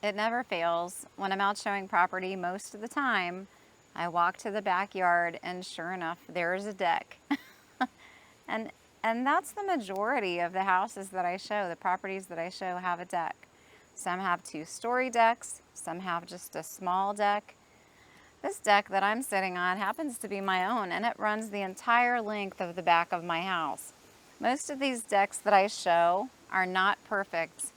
It never fails. When I'm out showing property, most of the time, I walk to the backyard and sure enough, there's a deck. and and that's the majority of the houses that I show, the properties that I show have a deck. Some have 2-story decks, some have just a small deck. This deck that I'm sitting on happens to be my own, and it runs the entire length of the back of my house. Most of these decks that I show are not perfect.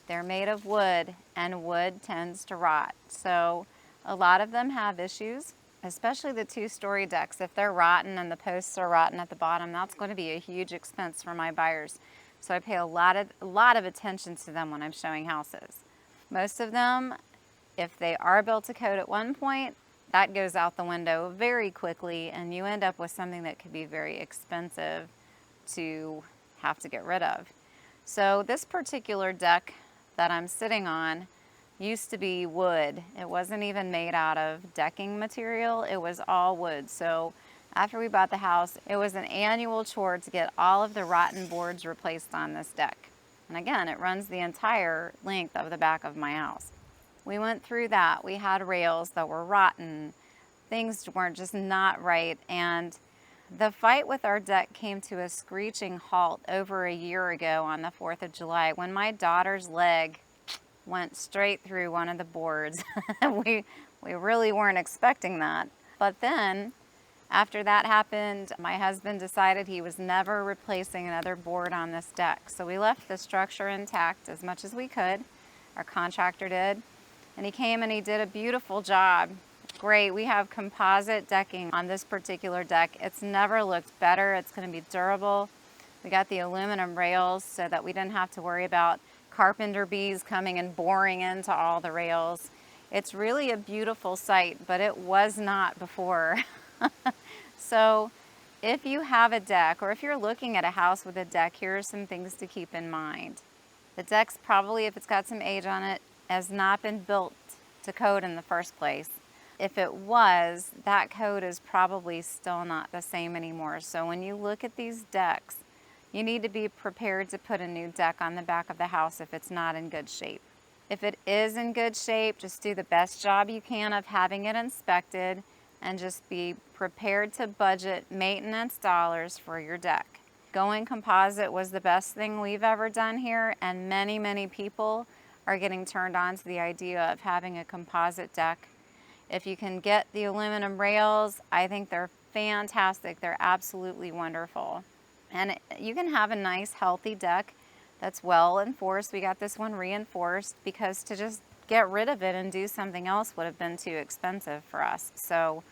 They're made of wood, and wood tends to rot. So a lot of them have issues, especially the 2-story decks. If they're rotten and the posts are rotten at the bottom, that's going to be a huge expense for my buyers. So I pay a lot of attention to them when I'm showing houses. Most of them, if they are built to code at one point, that goes out the window very quickly, and you end up with something that could be very expensive to have to get rid of. So this particular deck that I'm sitting on used to be wood. It wasn't even made out of decking material, it was all wood. So after we bought the house, it was an annual chore to get all of the rotten boards replaced on this deck. And again, it runs the entire length of the back of my house. We went through that. We had rails that were rotten. Things weren't just not right. And the fight with our deck came to a screeching halt over a year ago on the 4th of July when my daughter's leg went straight through one of the boards. we really weren't expecting that. But then, after that happened, my husband decided he was never replacing another board on this deck. So we left the structure intact as much as we could. Our contractor did. And he came and he did a beautiful job. Great. We have composite decking on this particular deck. It's never looked better. It's going to be durable. We got the aluminum rails so that we didn't have to worry about carpenter bees coming and boring into all the rails. It's really a beautiful site, but it was not before. So if you have a deck, or if you're looking at a house with a deck, here are some things to keep in mind. The deck's probably, if it's got some age on it, has not been built to code in the first place. If it was, that code is probably still not the same anymore. So when you look at these decks, you need to be prepared to put a new deck on the back of the house if it's not in good shape. If it is in good shape, just do the best job you can of having it inspected and just be prepared to budget maintenance dollars for your deck. Going composite was the best thing we've ever done here, and many, many people are getting turned on to the idea of having a composite deck. If you can get the aluminum rails, I think they're fantastic. They're absolutely wonderful. And you can have a nice, healthy deck that's well enforced. We got this one reinforced because to just get rid of it and do something else would have been too expensive for us. So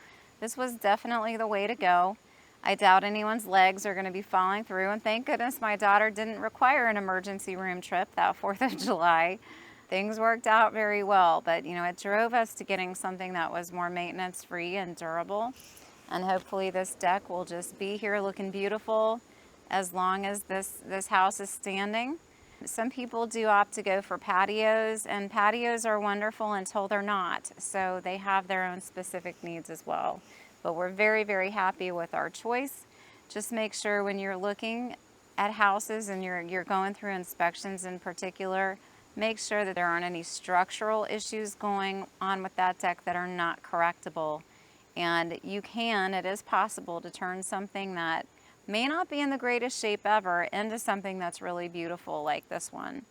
this was definitely the way to go. I doubt anyone's legs are going to be falling through, and thank goodness my daughter didn't require an emergency room trip that 4th of July. Things worked out very well, but it drove us to getting something that was more maintenance free and durable. And hopefully this deck will just be here looking beautiful as long as this house is standing. Some people do opt to go for patios, and patios are wonderful until they're not. So they have their own specific needs as well. But we're very, very happy with our choice. Just make sure when you're looking at houses and you're going through inspections in particular, make sure that there aren't any structural issues going on with that deck that are not correctable. And it is possible to turn something that may not be in the greatest shape ever into something that's really beautiful like this one.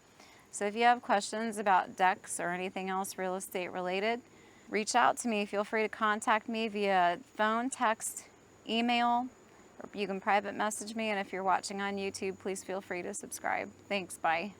So if you have questions about decks or anything else real estate related, reach out to me. Feel free to contact me via phone, text, email, or you can private message me. And if you're watching on YouTube, please feel free to subscribe. Thanks, bye.